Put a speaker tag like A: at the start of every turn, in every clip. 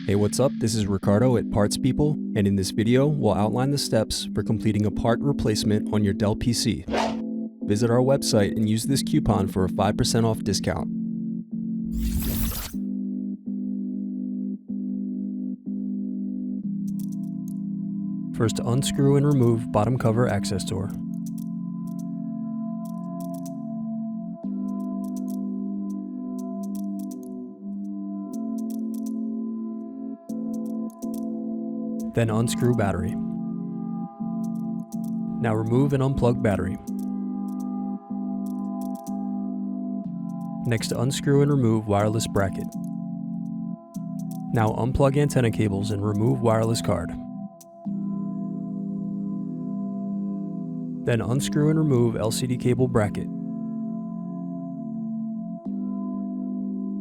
A: Hey, what's up? This is Ricardo at Parts People, and in this video, we'll outline the steps for completing a part replacement on your Dell PC. Visit our website and use this coupon for a 5% off discount. First, unscrew and remove bottom cover access door. Then unscrew battery. Now remove and unplug battery. Next, unscrew and remove wireless bracket. Now unplug antenna cables and remove wireless card. Then unscrew and remove LCD cable bracket.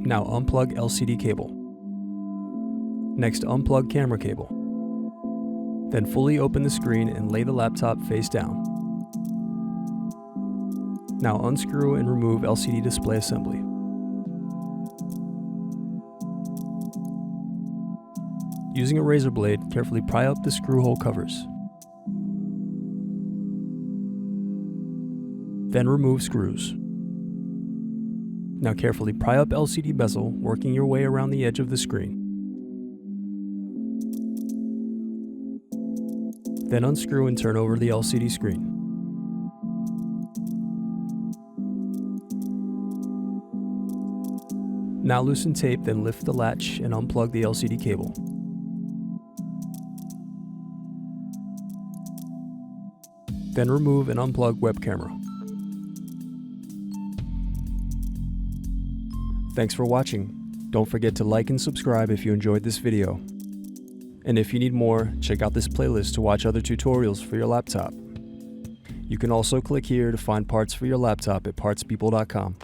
A: Now unplug LCD cable. Next, unplug camera cable. Then fully open the screen and lay the laptop face down. Now unscrew and remove LCD display assembly. Using a razor blade, carefully pry up the screw hole covers. Then remove screws. Now carefully pry up LCD bezel, working your way around the edge of the screen. Then unscrew and turn over the LCD screen. Now loosen tape, then lift the latch and unplug the LCD cable. Then remove and unplug web camera. Thanks for watching. Don't forget to like and subscribe if you enjoyed this video. And if you need more, check out this playlist to watch other tutorials for your laptop. You can also click here to find parts for your laptop at partspeople.com.